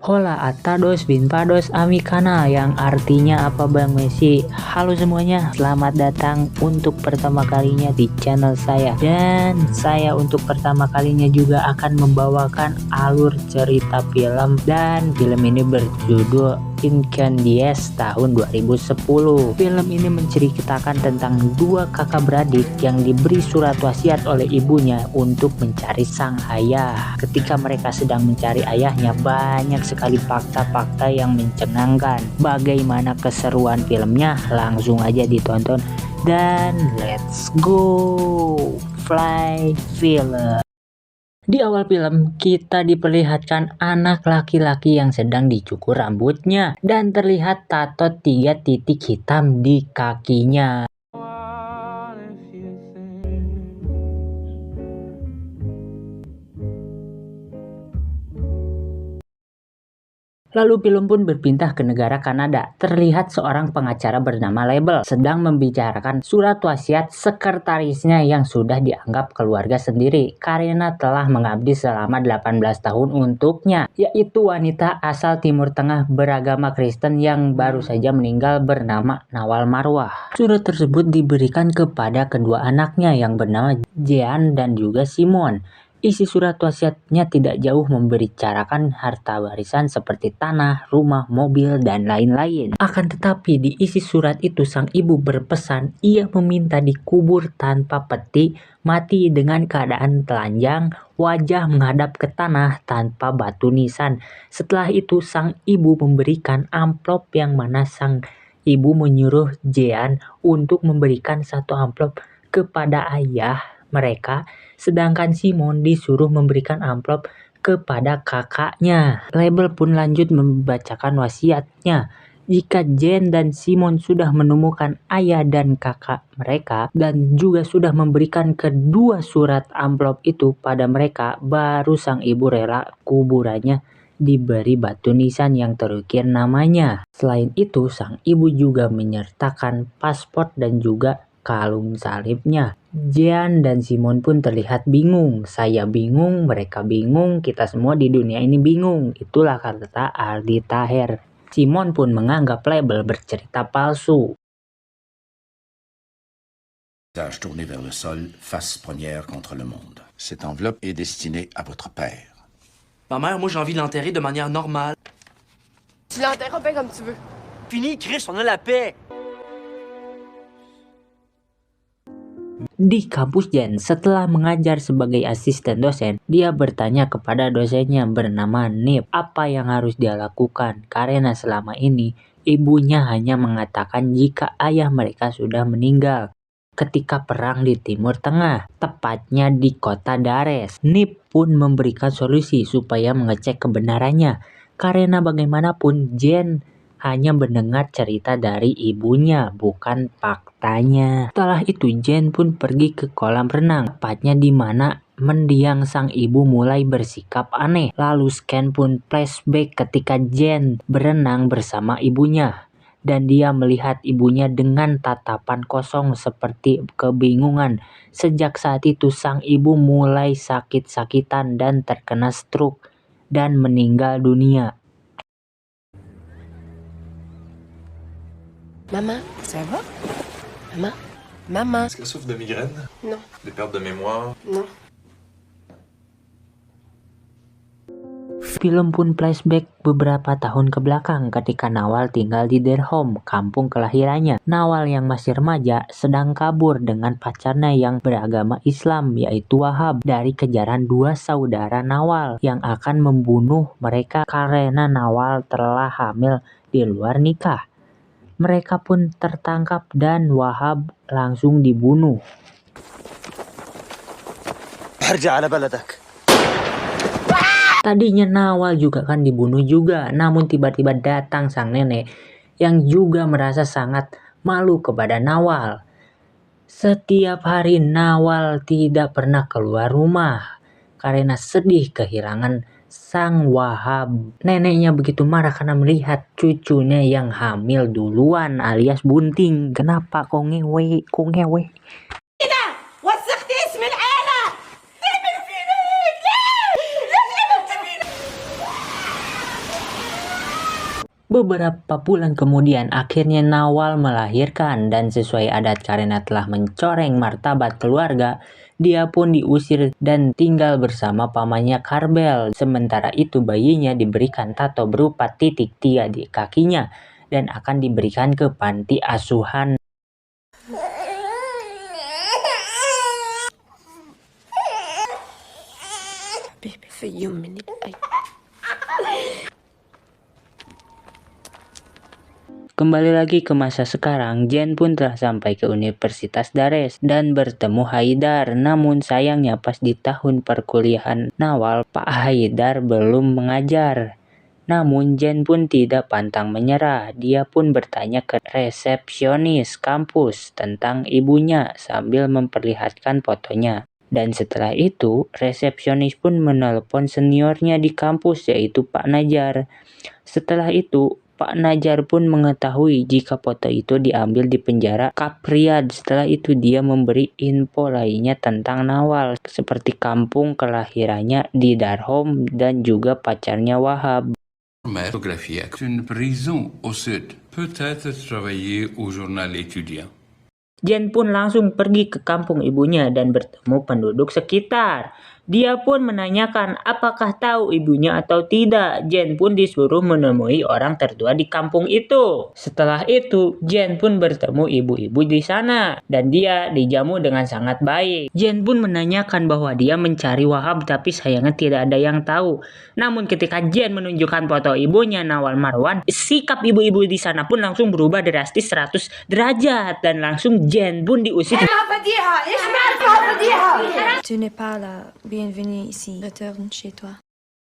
Hola atados binpados amikana, yang artinya apa Bang Messi? Halo semuanya, selamat datang untuk pertama kalinya di channel saya. Dan saya untuk pertama kalinya juga akan membawakan alur cerita film. Dan film ini berjudul Incendies tahun 2010. Film ini menceritakan tentang dua kakak beradik yang diberi surat wasiat oleh ibunya untuk mencari sang ayah. Ketika mereka sedang mencari ayahnya, banyak sekali fakta-fakta yang mencengangkan. Bagaimana keseruan filmnya? Langsung aja ditonton dan let's go fly film. Di awal film, kita diperlihatkan anak laki-laki yang sedang dicukur rambutnya dan terlihat tato 3 titik hitam di kakinya. Lalu film pun berpindah ke negara Kanada. Terlihat seorang pengacara bernama Label sedang membicarakan surat wasiat sekretarisnya yang sudah dianggap keluarga sendiri karena telah mengabdi selama 18 tahun untuknya, yaitu wanita asal Timur Tengah beragama Kristen yang baru saja meninggal bernama Nawal Marwah. Surat tersebut diberikan kepada kedua anaknya yang bernama Jean dan juga Simon. Isi surat wasiatnya tidak jauh membicarakan harta warisan seperti tanah, rumah, mobil, dan lain-lain. Akan tetapi di isi surat itu sang ibu berpesan ia meminta dikubur tanpa peti, mati dengan keadaan telanjang, wajah menghadap ke tanah tanpa batu nisan. Setelah itu sang ibu memberikan amplop yang mana sang ibu menyuruh Jean untuk memberikan satu amplop kepada ayah mereka, sedangkan Simon disuruh memberikan amplop kepada kakaknya. Label pun lanjut membacakan wasiatnya. Jika Jen dan Simon sudah menemukan ayah dan kakak mereka dan juga sudah memberikan kedua surat amplop itu pada mereka, baru sang ibu rela kuburannya diberi batu nisan yang terukir namanya. Selain itu, sang ibu juga menyertakan paspor dan juga kalung salibnya. Jean dan Simon pun terlihat bingung. Saya bingung, mereka bingung, kita semua di dunia ini bingung. Itulah kata Aldi Taher. Simon pun menganggap Label bercerita palsu. Tourné vers le sol, face première contre le monde. Cette enveloppe est destinée à votre père. Ma mère, moi j'ai envie de l'enterrer de manière normale. Tu l'enterres bien comme tu veux. Fini, Chris, on a la paix. Di kampus Jen, setelah mengajar sebagai asisten dosen, dia bertanya kepada dosennya bernama Nip apa yang harus dia lakukan karena selama ini ibunya hanya mengatakan jika ayah mereka sudah meninggal ketika perang di Timur Tengah, tepatnya di kota Dares. Nip pun memberikan solusi supaya mengecek kebenarannya karena bagaimanapun Jen hanya mendengar cerita dari ibunya, bukan faktanya. Setelah itu Jen pun pergi ke kolam renang, tepatnya di mana mendiang sang ibu mulai bersikap aneh. Lalu Scan pun flashback ketika Jen berenang bersama ibunya. Dan dia melihat ibunya dengan tatapan kosong seperti kebingungan. Sejak saat itu sang ibu mulai sakit-sakitan dan terkena stroke dan meninggal dunia. Maman, ça va? Maman? Maman? Est-ce qu'elle souffre de migraine? Non. De perte de mémoire? Non. Film pun flashback beberapa tahun ke belakang ketika Nawal tinggal di their home, kampung kelahirannya. Nawal yang masih remaja sedang kabur dengan pacarnya yang beragama Islam yaitu Wahab dari kejaran dua saudara Nawal yang akan membunuh mereka karena Nawal telah hamil di luar nikah. Mereka pun tertangkap dan Wahab langsung dibunuh. Tadinya Nawal juga kan dibunuh juga, namun tiba-tiba datang sang nenek yang juga merasa sangat malu kepada Nawal. Setiap hari Nawal tidak pernah keluar rumah karena sedih kehilangan sang Wahab. Neneknya begitu marah karena melihat cucunya yang hamil duluan alias bunting. Kenapa kok ngewe? Beberapa bulan kemudian akhirnya Nawal melahirkan dan sesuai adat karena telah mencoreng martabat keluarga, dia pun diusir dan tinggal bersama pamannya Karbel. Sementara itu bayinya diberikan tato berupa titik 3 di kakinya dan akan diberikan ke panti asuhan. في يوم من الأيام. Kembali lagi ke masa sekarang, Jen pun telah sampai ke Universitas Dares dan bertemu Haidar. Namun sayangnya pas di tahun perkuliahan Nawal, Pak Haidar belum mengajar. Namun Jen pun tidak pantang menyerah. Dia pun bertanya ke resepsionis kampus tentang ibunya sambil memperlihatkan fotonya. Dan setelah itu, resepsionis pun menelpon seniornya di kampus yaitu Pak Najar. Setelah itu, Pak Najar pun mengetahui jika foto itu diambil di penjara Kapriad. Setelah itu dia memberi info lainnya tentang Nawal, seperti kampung kelahirannya di Darhom dan juga pacarnya Wahab. Photographie une prison au sud. Peut-être travailler au journal étudiant. Jen pun langsung pergi ke kampung ibunya dan bertemu penduduk sekitar. Dia pun menanyakan apakah tahu ibunya atau tidak. Jen pun disuruh menemui orang tertua di kampung itu. Setelah itu, Jen pun bertemu ibu-ibu di sana dan dia dijamu dengan sangat baik. Jen pun menanyakan bahwa dia mencari Wahab tapi sayangnya tidak ada yang tahu. Namun ketika Jen menunjukkan foto ibunya Nawal Marwan, sikap ibu-ibu di sana pun langsung berubah drastis 100 derajat dan langsung Jen pun diusir. Tu n'es pas la bienvenue ici. Retourne chez toi.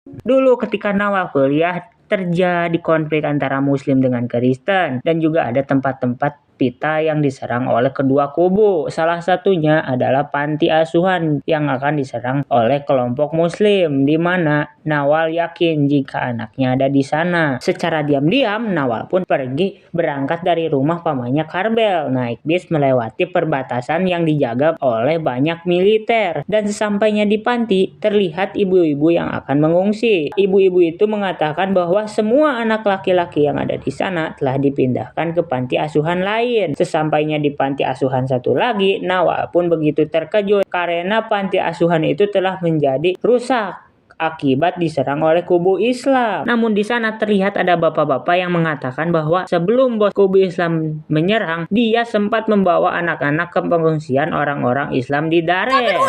Dulu ketika Nawal kuliah, terjadi konflik antara Muslim dengan Kristen dan juga ada tempat-tempat pita yang diserang oleh kedua kubu. Salah satunya adalah panti asuhan yang akan diserang oleh kelompok Muslim, di mana Nawal yakin jika anaknya ada di sana. Secara diam-diam, Nawal pun pergi berangkat dari rumah pamannya Karbel, naik bis melewati perbatasan yang dijaga oleh banyak militer. Dan sesampainya di panti, terlihat ibu-ibu yang akan mengungsi. Ibu-ibu itu mengatakan bahwa semua anak laki-laki yang ada di sana telah dipindahkan ke panti asuhan lain. Sesampainya di panti asuhan satu lagi, Nawal pun begitu terkejut karena panti asuhan itu telah menjadi rusak akibat diserang oleh kubu Islam. Namun di sana terlihat ada bapak-bapak yang mengatakan bahwa sebelum bos kubu Islam menyerang, dia sempat membawa anak-anak ke pengungsian orang-orang Islam di Dares.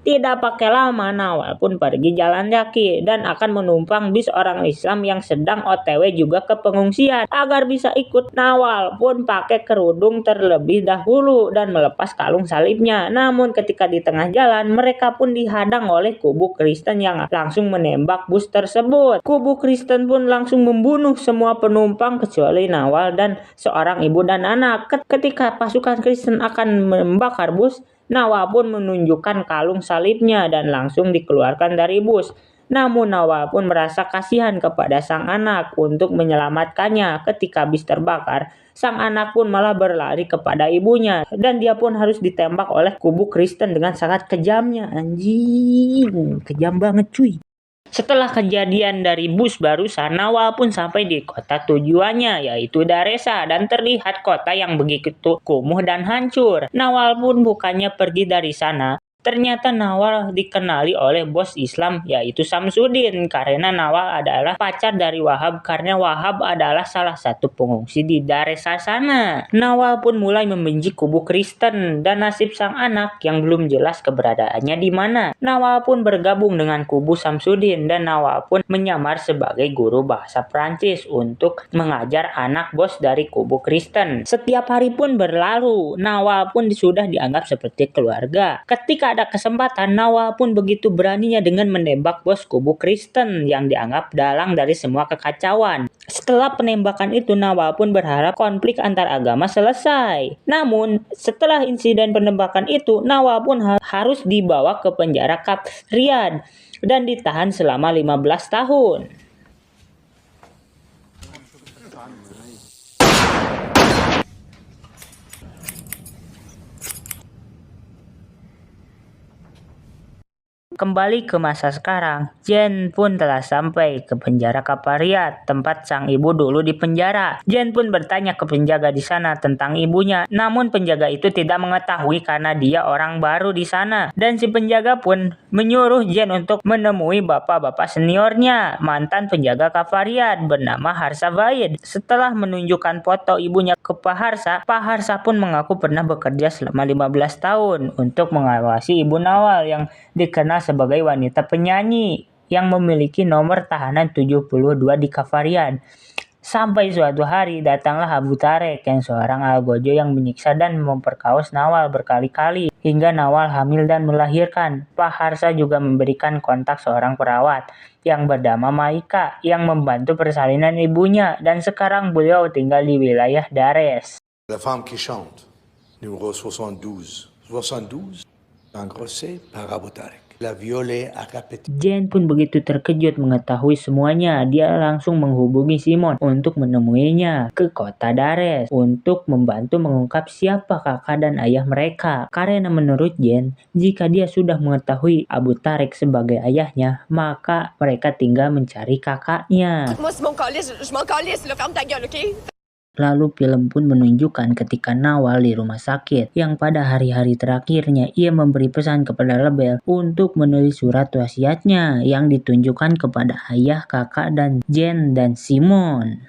Tidak pakai lama, Nawal pun pergi jalan kaki dan akan menumpang bis orang Islam yang sedang OTW juga ke pengungsian. Agar bisa ikut, Nawal pun pakai kerudung terlebih dahulu dan melepas kalung salibnya. Namun ketika di tengah jalan, mereka pun dihadang oleh kubu Kristen yang langsung menembak bus tersebut. Kubu Kristen pun langsung membunuh semua penumpang kecuali Nawal dan seorang ibu dan anak. Ketika pasukan Kristen akan membakar bus, Nawal pun menunjukkan kalung salibnya dan langsung dikeluarkan dari bus. Namun Nawal pun merasa kasihan kepada sang anak untuk menyelamatkannya. Ketika bis terbakar, sang anak pun malah berlari kepada ibunya dan dia pun harus ditembak oleh kubu Kristen dengan sangat kejamnya. Anjing, kejam banget cuy. Setelah kejadian dari bus barusan, Nawal pun sampai di kota tujuannya yaitu Daresa dan terlihat kota yang begitu kumuh dan hancur. Nawal pun bukannya pergi dari sana. Ternyata Nawal dikenali oleh bos Islam yaitu Samsudin karena Nawal adalah pacar dari Wahab karena Wahab adalah salah satu pengungsi di Daresa sana. Nawal pun mulai membenci kubu Kristen dan nasib sang anak yang belum jelas keberadaannya di mana. Nawal pun bergabung dengan kubu Samsudin dan Nawal pun menyamar sebagai guru bahasa Prancis untuk mengajar anak bos dari kubu Kristen. Setiap hari pun berlalu, Nawal pun sudah dianggap seperti keluarga. Ketika ada kesempatan, Nawal pun begitu beraninya dengan menembak bos kubu Kristen yang dianggap dalang dari semua kekacauan. Setelah penembakan itu, Nawal pun berharap konflik antar agama selesai. Namun, setelah insiden penembakan itu, Nawal pun harus dibawa ke penjara Kapriad dan ditahan selama 15 tahun. Kembali ke masa sekarang, Jen pun telah sampai ke penjara Kafariat, tempat sang ibu dulu dipenjara. Jen pun bertanya ke penjaga di sana tentang ibunya, namun penjaga itu tidak mengetahui karena dia orang baru di sana. Dan si penjaga pun menyuruh Jen untuk menemui bapak-bapak seniornya, mantan penjaga Kafariat bernama Harsa Vaid. Setelah menunjukkan foto ibunya ke Pak Harsa pun mengaku pernah bekerja selama 15 tahun untuk mengawasi Ibu Nawal yang dikenal sebagai wanita penyanyi yang memiliki nomor tahanan 72 di Kafarian. Sampai suatu hari datanglah Abu Tarek yang seorang algojo yang menyiksa dan memperkaos Nawal berkali-kali hingga Nawal hamil dan melahirkan. Pak Harsa juga memberikan kontak seorang perawat yang bernama Maika yang membantu persalinan ibunya dan sekarang beliau tinggal di wilayah Dares. La femme qui chante, numéro 72. 72, engrossé par Abu Tarek. La violée à Capet. Jen pun begitu terkejut mengetahui semuanya. Dia langsung menghubungi Simon untuk menemuinya ke kota Dares untuk membantu mengungkap siapa kakak dan ayah mereka. Karena menurut Jen, jika dia sudah mengetahui Abu Tarek sebagai ayahnya, maka mereka tinggal mencari kakaknya. Moi, c'est mon calice, je m'en calisse, là, ferme ta gueule, OK? Lalu film pun menunjukkan ketika Nawal di rumah sakit yang pada hari-hari terakhirnya ia memberi pesan kepada Lebel untuk menulis surat wasiatnya yang ditunjukkan kepada ayah, kakak, dan Jen dan Simon.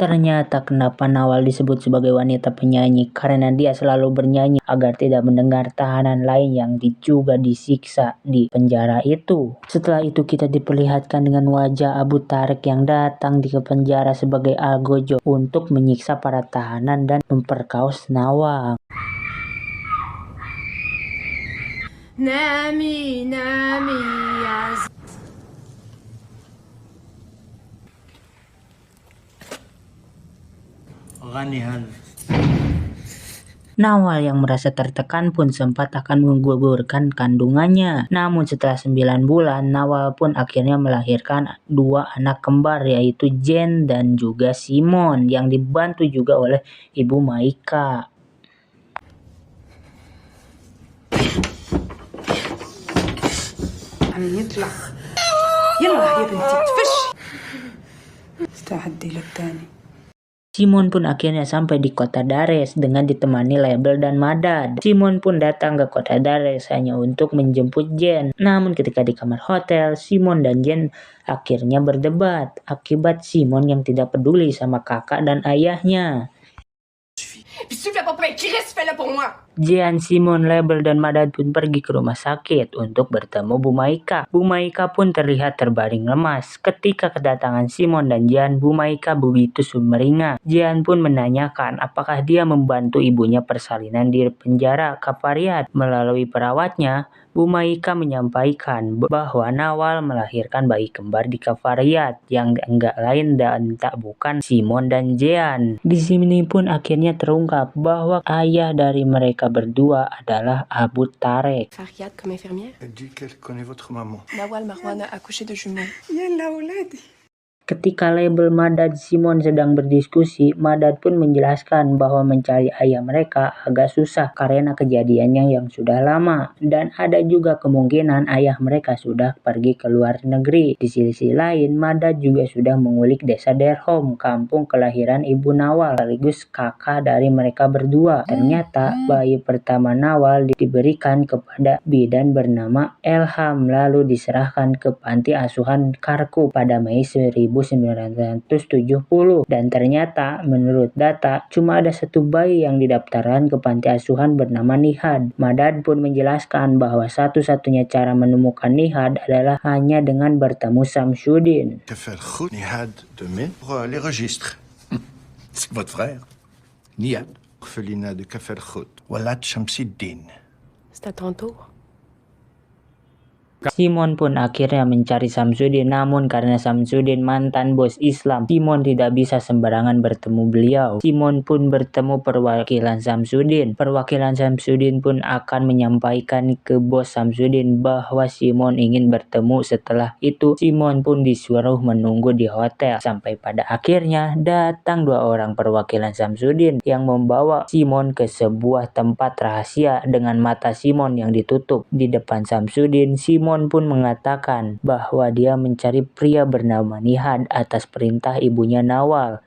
Ternyata kenapa Nawal disebut sebagai wanita penyanyi karena dia selalu bernyanyi agar tidak mendengar tahanan lain yang juga disiksa di penjara itu. Setelah itu kita diperlihatkan dengan wajah Abu Tarek yang datang di penjara sebagai algojo untuk menyiksa para tahanan dan memperkaos Nawal. Nami, Nami, Nawal yang merasa tertekan pun sempat akan menggugurkan kandungannya. Namun setelah 9 bulan, Nawal pun akhirnya melahirkan 2 anak kembar yaitu Jen dan juga Simon yang dibantu juga oleh Ibu Maika. يطلع يلا يا بنتي تفش استعدي للثاني. Simon pun akhirnya sampai di kota Dares dengan ditemani Lebel dan Madad. Simon pun datang ke kota Dares hanya untuk menjemput Jen. Namun ketika di kamar hotel, Simon dan Jen akhirnya berdebat akibat Simon yang tidak peduli sama kakak dan ayahnya. Puis si tu fais pas pour Chris, fais-le pour moi. Jen, Simon, Lebel, dan Madad pun pergi ke rumah sakit untuk bertemu Bu Maika. Bu Maika pun terlihat terbaring lemas. Ketika kedatangan Simon dan Jen, Bu Maika begitu sumringah. Jen pun menanyakan apakah dia membantu ibunya persalinan di penjara Kafariat. Melalui perawatnya, Bu Maika menyampaikan bahwa Nawal melahirkan bayi kembar di Kafariat yang enggak lain dan tak bukan Simon dan Jean. Di sini pun akhirnya terungkap bahwa ayah dari mereka berdua adalah Abu Tarek. Fariat comme infirmière. Elle dit qu'elle connaît votre maman. Nawal Marwan a accouché de jumeaux. يلا أولادي. Ketika Lebel, Madad, Simon sedang berdiskusi, Madad pun menjelaskan bahwa mencari ayah mereka agak susah karena kejadiannya yang sudah lama dan ada juga kemungkinan ayah mereka sudah pergi ke luar negeri. Di sisi lain, Madad juga sudah mengulik desa Derhom, kampung kelahiran Ibu Nawal, sekaligus kakak dari mereka berdua. Ternyata bayi pertama Nawal diberikan kepada bidan bernama Elham lalu diserahkan ke panti asuhan Karku pada Mei 1970 dan ternyata menurut data cuma ada satu bayi yang didaftarkan ke panti asuhan bernama Nihad. Madad pun menjelaskan bahwa satu-satunya cara menemukan Nihad adalah hanya dengan bertemu Samsudin. Kafel Khout, Nihad de Mai, pour les registres. C'est votre frère. Nihad. Orphelinat de Kafel Khout. Walad Shamsiddin. C'est à ton tour. Simon pun akhirnya mencari Samsudin, namun karena Samsudin mantan bos Islam, Simon tidak bisa sembarangan bertemu beliau. Simon pun bertemu perwakilan Samsudin. Perwakilan Samsudin pun akan menyampaikan ke bos Samsudin bahwa Simon ingin bertemu. Setelah itu, Simon pun disuruh menunggu di hotel. Sampai pada akhirnya datang 2 orang perwakilan Samsudin yang membawa Simon ke sebuah tempat rahasia dengan mata Simon yang ditutup. Di depan Samsudin, Simon pun mengatakan bahwa dia mencari pria bernama Nihad atas perintah ibunya Nawal.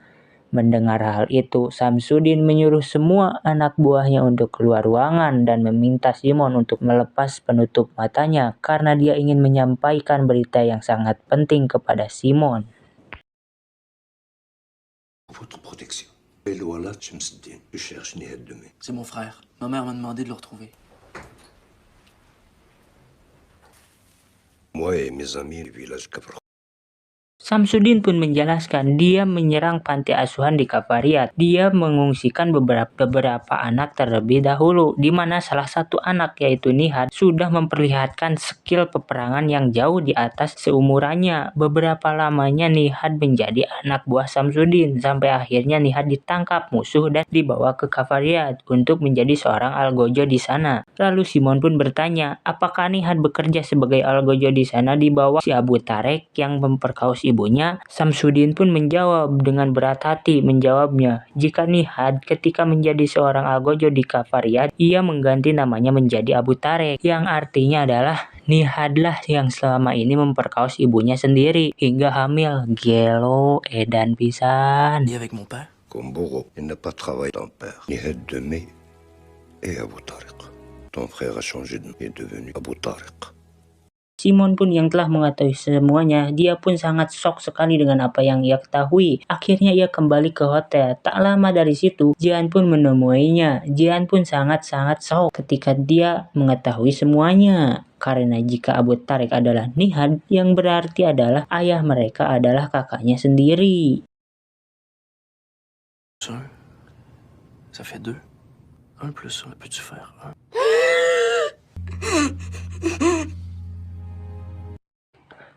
Mendengar hal itu, Samsudin menyuruh semua anak buahnya untuk keluar ruangan dan meminta Simon untuk melepas penutup matanya karena dia ingin menyampaikan berita yang sangat penting kepada Simon. Votre protection. Et voilà, Shamsuddin, je cherche Nihad demain. C'est mon frère. Ma mère m'a demandé de le retrouver. Moi et mes amis du village Kafr. Samsudin pun menjelaskan dia menyerang panti asuhan di Kafariat. Dia mengungsikan beberapa anak terlebih dahulu, di mana salah satu anak yaitu Nihad sudah memperlihatkan skill peperangan yang jauh di atas seumurannya. Beberapa lamanya Nihad menjadi anak buah Samsudin, sampai akhirnya Nihad ditangkap musuh dan dibawa ke Kafariat untuk menjadi seorang algojo di sana. Lalu Simon pun bertanya, apakah Nihad bekerja sebagai algojo di sana di bawah si Abu Tarek yang memperkaus ibunya? Samsudin pun menjawab dengan berat hati menjawabnya, jika Nihad ketika menjadi seorang algojo di Kafariat, ia mengganti namanya menjadi Abu Tarek, yang artinya adalah Nihadlah yang selama ini memperkaus ibunya sendiri hingga hamil. Gelo edan pisan. Et avec mon père? Comme Bourreau, il n'a pas travaillé ton père. Nihad de mai et Abu Tariq. Ton frère a changé de nom et est devenu Abu Tariq. Simon pun yang telah mengetahui semuanya, dia pun sangat shock sekali dengan apa yang ia ketahui. Akhirnya ia kembali ke hotel. Tak lama dari situ, Jian pun menemuinya. Jian pun sangat-sangat shock ketika dia mengetahui semuanya. Karena jika Abu Tarek adalah Nihad, yang berarti adalah ayah mereka adalah kakaknya sendiri. Ça fait 2. 1 plus 1, peux-tu faire 1?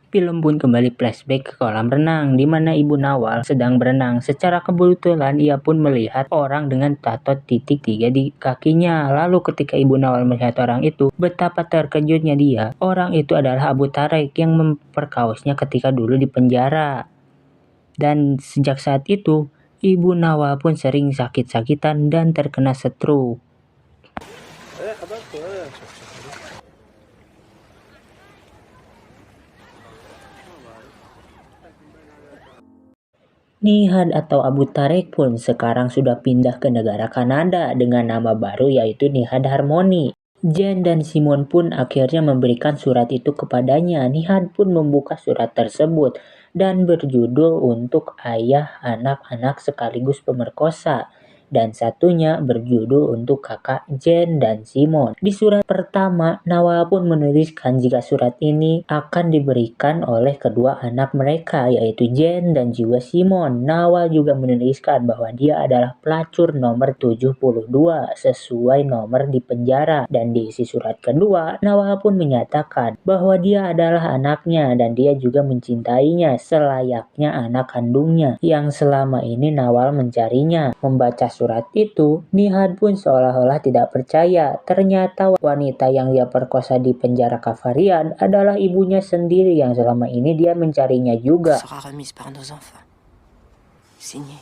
Film pun kembali flashback ke kolam renang, di mana Ibu Nawal sedang berenang. Secara kebetulan ia pun melihat orang dengan tato titik 3 di kakinya. Lalu ketika Ibu Nawal melihat orang itu, betapa terkejutnya dia. Orang itu adalah Abu Tarek yang memperkausnya ketika dulu di penjara. Dan sejak saat itu, Ibu Nawal pun sering sakit-sakitan dan terkena stroke. Nihad atau Abu Tarek pun sekarang sudah pindah ke negara Kanada dengan nama baru yaitu Nihad Harmony. Jen dan Simon pun akhirnya memberikan surat itu kepadanya. Nihad pun membuka surat tersebut dan berjudul untuk ayah anak-anak sekaligus pemerkosa. Dan satunya berjudul untuk kakak Jen dan Simon. Di surat pertama, Nawal pun menuliskan jika surat ini akan diberikan oleh kedua anak mereka, yaitu Jen dan juga Simon. Nawal juga menuliskan bahwa dia adalah pelacur nomor 72 sesuai nomor di penjara. Dan di isi surat kedua, Nawal pun menyatakan bahwa dia adalah anaknya dan dia juga mencintainya selayaknya anak kandungnya yang selama ini Nawal mencarinya. Membaca surat itu, Nihad pun seolah-olah tidak percaya. Ternyata wanita yang dia perkosa di penjara Kafarian adalah ibunya sendiri yang selama ini dia mencarinya juga. Sera remise par nos enfants. Signé.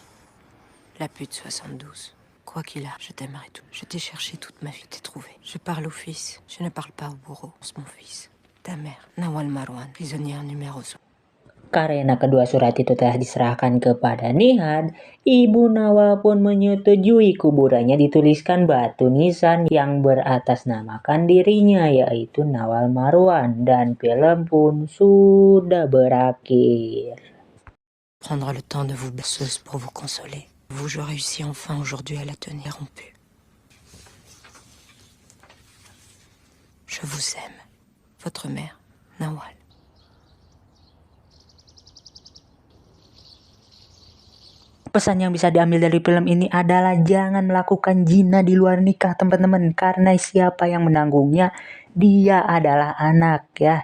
La pute 72. Quoi qu'il a, je t'aimerai tout. Je t'ai cherché toute ma vie, je t'ai trouvé. Je parle au fils, je ne parle pas au bourreau. C'est mon fils. Ta mère, Nawal Marwan, prisonnière numéro 1. Karena kedua surat itu telah diserahkan kepada Nihad, Ibu Nawal pun menyetujui kuburannya dituliskan batu nisan yang beratasnamakan dirinya, yaitu Nawal Marwan, dan film pun sudah berakhir. Prendra le temps de vous berceuse pour vous consoler. Vous, je réussis enfin aujourd'hui à la tenir rompue. Je vous aime. Votre mère, Nawal. Pesan yang bisa diambil dari film ini adalah jangan melakukan zina di luar nikah teman-teman, karena siapa yang menanggungnya dia adalah anak ya.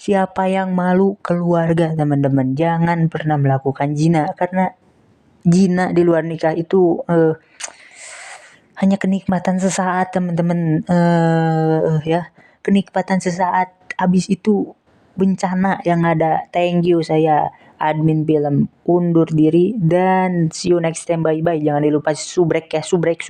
Siapa yang malu? Keluarga, teman-teman. Jangan pernah melakukan zina, karena zina di luar nikah itu hanya kenikmatan sesaat, teman-teman. Ya, kenikmatan sesaat. Abis itu bencana yang ada. Thank you, saya admin film undur diri dan see you next time, bye bye. Jangan lupa subrek ya, subrek.